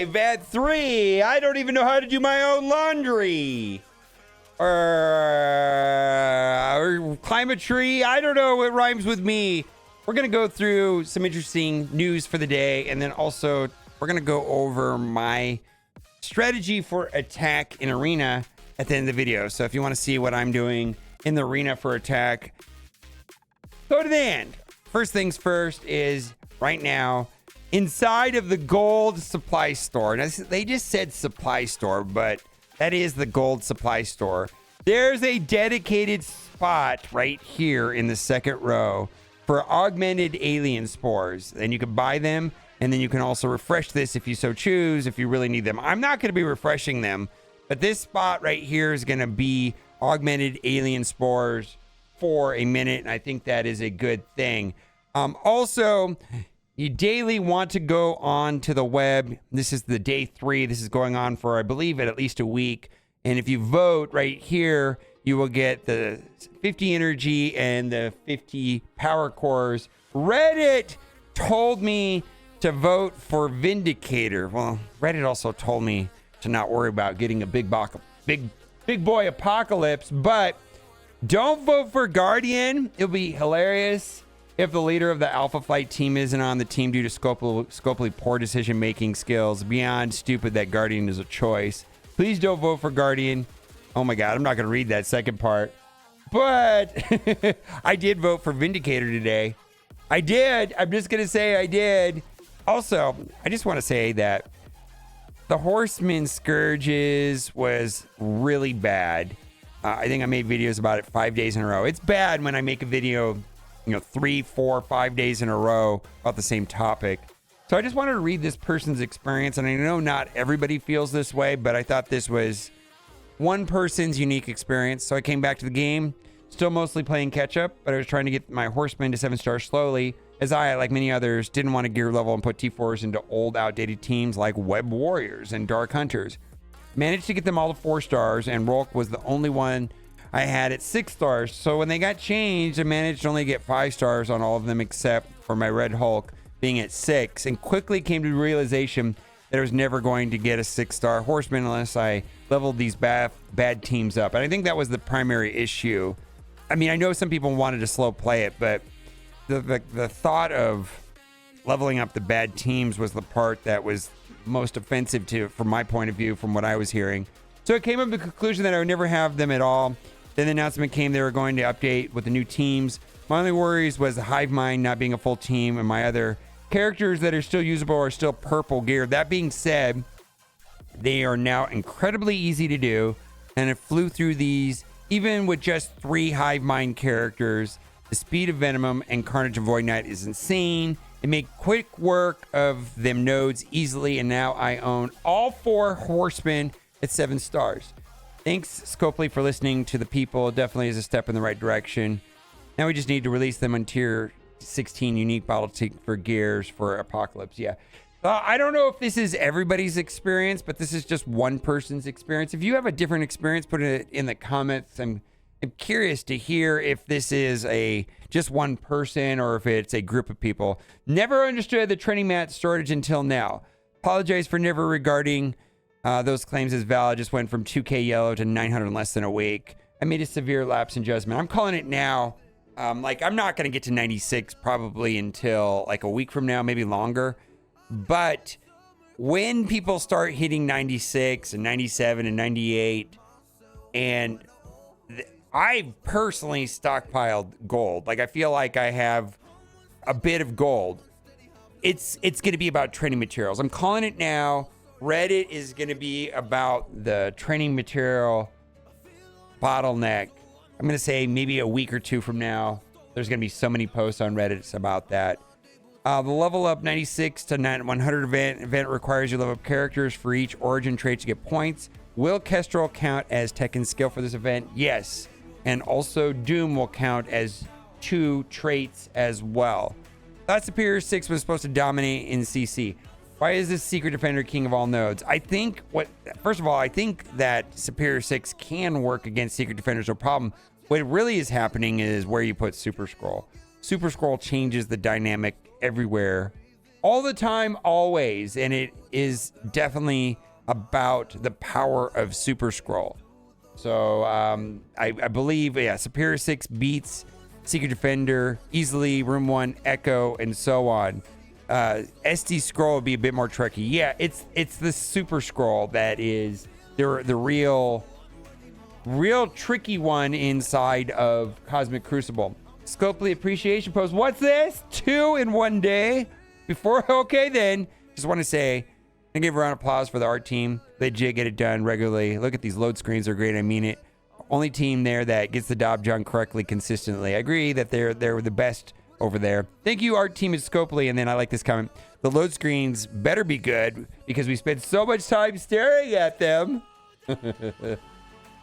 5 at 3. I don't even know how to do my own laundry. Or climb a tree. I don't know what rhymes with me. We're going to go through some interesting news for the day. And then also, we're going to go over my strategy for attack in arena at the end of the video. So if you want to see what I'm doing in the arena for attack, go to the end. First things first is right now inside of the gold supply store. Now, they just said supply store, but that is the gold supply store. There's a dedicated spot right here in the second row for augmented alien spores. And you can buy them, and then you can also refresh this if you so choose, if you really need them. I'm not going to be refreshing them, but this spot right here is going to be augmented alien spores for a minute, and I think that is a good thing. Also, you daily want to go on to the web. This is the day 3. This is going on for, I believe, at least a week. And if you vote right here, you will get the 50 energy and the 50 power cores. Reddit told me to vote for Vindicator. Well, Reddit also told me to not worry about getting a big boy apocalypse, but don't vote for Guardian. It'll be hilarious if the leader of the Alpha Flight team isn't on the team due to scopely poor decision-making skills. Beyond stupid that Guardian is a choice. Please don't vote for Guardian. Oh my God, I'm not going to read that second part. But I did vote for Vindicator today. I did. I'm just going to say I did. Also, I just want to say that the Horseman Scourges was really bad. I think I made videos about it 5 days in a row. It's bad when I make a video, 3, 4, 5 days in a row about the same topic. So I just wanted to read this person's experience. And I know not everybody feels this way, but I thought this was one person's unique experience. So I came back to the game, still mostly playing catch up, but I was trying to get my Horseman to 7 stars slowly, as I, like many others, didn't want to gear level and put T4s into old, outdated teams like Web Warriors and Dark Hunters. Managed to get them all to 4 stars, and Rolk was the only one I had at 6 stars. So when they got changed, I managed to only get 5 stars on all of them except for my Red Hulk being at 6, and quickly came to the realization that I was never going to get a 6-star Horseman unless I leveled these bad teams up. And I think that was the primary issue. I mean, I know some people wanted to slow play it, but the thought of leveling up the bad teams was the part that was most offensive to, from my point of view, from what I was hearing. So it came up to the conclusion that I would never have them at all. Then the announcement came they were going to update with the new teams. My only worries was the Hive Mind not being a full team, and my other characters that are still usable are still purple gear. That being said, they are now incredibly easy to do, and I flew through these even with just 3 Hive Mind characters. The speed of Venom and Carnage of Void Knight is insane. It made quick work of them nodes easily, and now I own all 4 Horsemen at 7 stars. Thanks, Scopely, for listening to the people. It definitely is a step in the right direction. Now we just need to release them on tier 16 unique bottle for gears for Apocalypse. Yeah. I don't know if this is everybody's experience, but this is just one person's experience. If you have a different experience, put it in the comments. I'm curious to hear if this is just one person or if it's a group of people. Never understood the training mat shortage until now. Apologize for never regarding those claims as valid. Just went from 2K yellow to 900 in less than a week. I made a severe lapse in judgment. I'm calling it now. I'm not going to get to 96 probably until like a week from now, maybe longer. But when people start hitting 96 and 97 and 98, and I personally stockpiled gold. Like, I feel like I have a bit of gold. It's going to be about training materials. I'm calling it now. Reddit is going to be about the training material bottleneck. I'm going to say maybe a week or 2 from now. There's going to be so many posts on Reddit about that. The level up 96 to 100 event requires you level up characters for each origin trait to get points. Will Kestrel count as tech and skill for this event? Yes. And also Doom will count as 2 traits as well. Thought Superior 6 was supposed to dominate in CC. Why is this Secret Defender king of all nodes? First of all, I think that Superior 6 can work against Secret Defenders, no problem. What really is happening is where you put Super Skrull. Super Skrull changes the dynamic everywhere all the time, always. And it is definitely about the power of Super Skrull. So I believe, yeah, Superior 6 beats Secret Defender easily, Room 1, Echo, and so on. SD Skrull would be a bit more tricky. Yeah, it's the Super Skrull that is the real tricky one inside of Cosmic Crucible. Scopely Appreciation Post. What's this? 2 in 1 day? Before, okay then. Just want to say, I give a round of applause for the art team. They did get it done regularly. Look at these load screens, they're great. I mean it. Only team there that gets the job done correctly consistently. I agree that they're the best over there. Thank you, art team at Scopely. And then I like this comment. The load screens better be good because we spend so much time staring at them.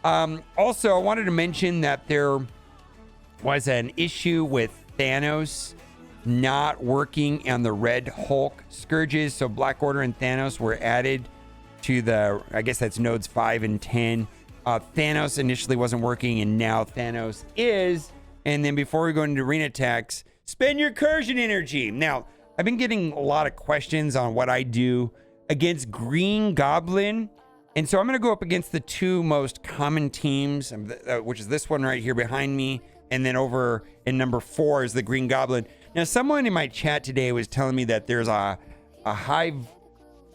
Also, I wanted to mention that there was an issue with Thanos not working on the Red Hulk Scourges. So Black Order and Thanos were added to the, I guess that's nodes 5 and 10. Thanos initially wasn't working, and now Thanos is. And then before we go into arena attacks, spend your Cursion energy. Now, I've been getting a lot of questions on what I do against Green Goblin. And so I'm going to go up against the 2 most common teams, which is this one right here behind me. And then over in number 4 is the Green Goblin. Now, someone in my chat today was telling me that there's a high,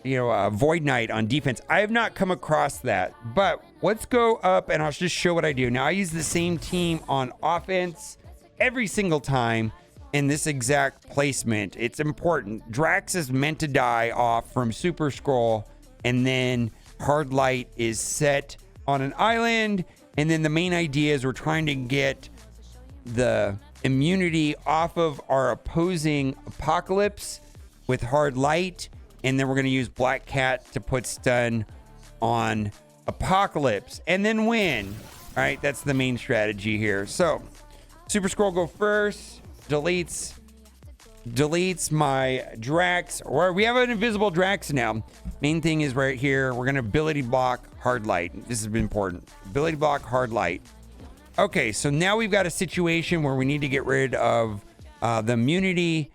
a Void Knight on defense. I have not come across that, but let's go up and I'll just show what I do. Now, I use the same team on offense every single time in this exact placement. It's important. Drax is meant to die off from Super Skrull, and then Hard Light is set on an island. And then the main idea is we're trying to get the immunity off of our opposing Apocalypse with Hard Light, and then we're going to use Black Cat to put stun on Apocalypse and then win. All right, that's the main strategy here. So Super Skrull go first, deletes my Drax, or we have an invisible Drax now. Main thing is right here, we're going to ability block Hard Light. This has been important. Ability block Hard Light. Okay, so now we've got a situation where we need to get rid of the immunity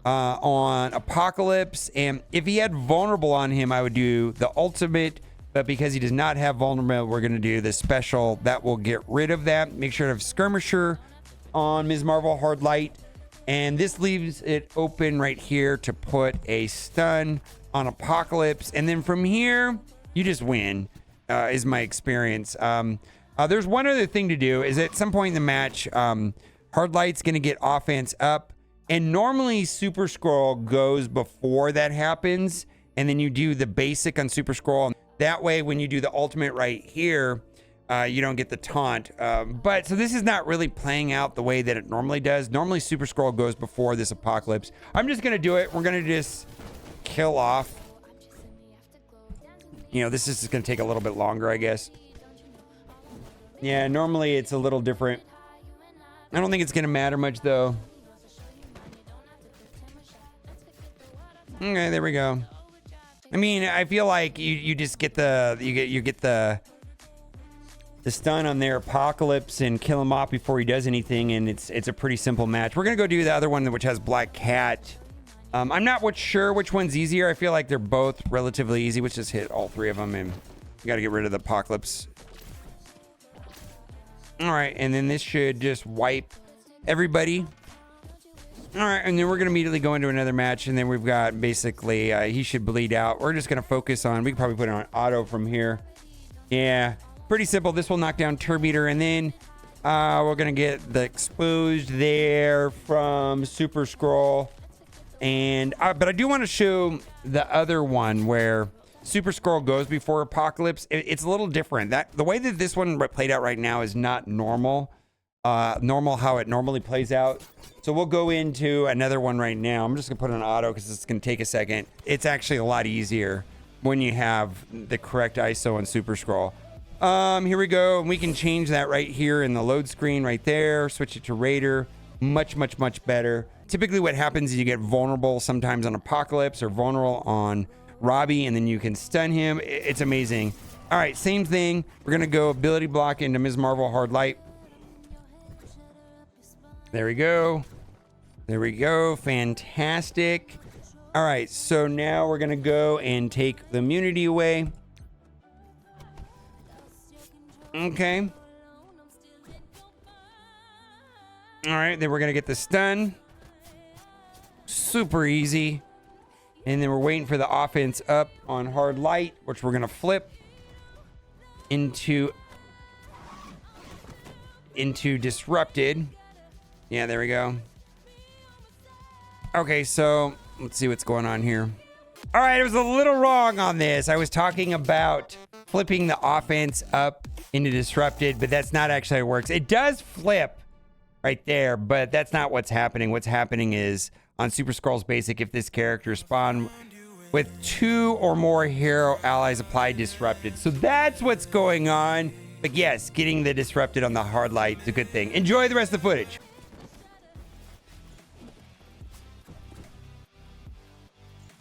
on Apocalypse. And if he had vulnerable on him, I would do the ultimate. But because he does not have vulnerable, we're going to do the special that will get rid of that. Make sure to have Skirmisher on Ms. Marvel Hard Light. And this leaves it open right here to put a stun on Apocalypse. And then from here, you just win, is my experience. There's one other thing to do is at some point in the match, Hard Light's going to get offense up. And normally Super Skrull goes before that happens. And then you do the basic on Super Skrull. That way, when you do the ultimate right here, you don't get the taunt. But so this is not really playing out the way that it normally does. Normally Super Skrull goes before this Apocalypse. I'm just going to do it. We're going to just kill off. This is just going to take a little bit longer, I guess. Yeah, normally it's a little different. I don't think it's going to matter much, though. Okay, there we go. I mean, I feel like you just get you get the stun on their Apocalypse and kill him off before he does anything, and it's a pretty simple match. We're going to go do the other one, which has Black Cat. I'm not sure which one's easier. I feel like they're both relatively easy. Let's just hit all 3 of them, and we got to get rid of the Apocalypse. All right, and then this should just wipe everybody. All right, and then we're going to immediately go into another match, and then we've got basically, he should bleed out. We're just going to focus on, we can probably put it on auto from here. Yeah, pretty simple. This will knock down Turbeater, and then we're going to get the exposed there from Super Skrull. And but I do want to show the other one where Super Skrull goes before Apocalypse. It's a little different. The way that this one played out right now is not normal. Normal how it normally plays out. So we'll go into another one right now. I'm just gonna put it on auto because it's gonna take a second. It's actually a lot easier when you have the correct ISO on Super Skrull. Here we go. And we can change that right here in the load screen right there. Switch it to Raider. Much better. Typically what happens is you get vulnerable sometimes on Apocalypse or vulnerable on Robbie, and then you can stun him. It's amazing. All right, same thing. We're gonna go ability block into Ms. Marvel Hard Light. There we go. There we go. Fantastic. All right, so now we're gonna go and take the immunity away. Okay. All right, then we're gonna get the stun. Super easy. And then we're waiting for the offense up on hard light, which we're gonna flip into disrupted. Yeah, there we go. Okay, so let's see what's going on here. All right, I was a little wrong on this. I was talking about flipping the offense up into disrupted, but that's not actually how it works. It does flip right there, but that's not what's happening. What's happening is on Super Skrull's basic, if this character spawned with 2 or more hero allies applied disrupted. So that's what's going on. But yes, getting the disrupted on the hard light is a good thing. Enjoy the rest of the footage.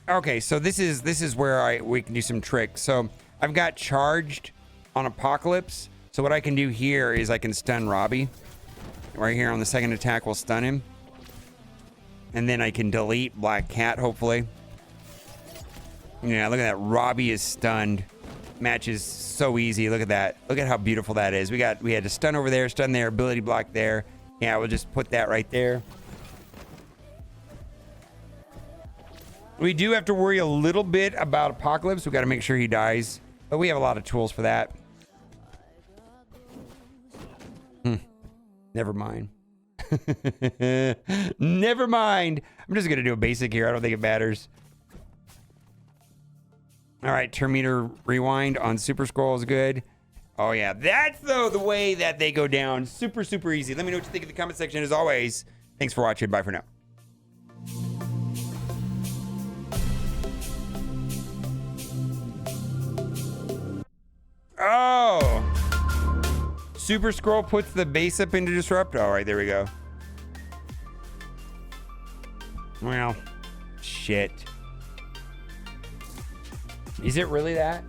Okay, so this is where we can do some tricks. So I've got charged on Apocalypse. So what I can do here is I can stun Robbie. Right here on the second attack, we'll stun him. And then I can delete Black Cat, hopefully. Yeah, look at that. Robbie is stunned. Match is so easy. Look at that. Look at how beautiful that is. We had to stun over there, stun there, ability block there. Yeah, we'll just put that right there. We do have to worry a little bit about Apocalypse. We got to make sure he dies. But we have a lot of tools for that. Never mind. Never mind. I'm just going to do a basic here. I don't think it matters. All right, turn meter rewind on Super Skrull is good. Oh, yeah. That's, though, the way that they go down. Super, super easy. Let me know what you think in the comment section. As always, thanks for watching. Bye for now. Oh. Super Skrull puts the base up into disrupt. All right, there we go. Well, shit. Is it really that?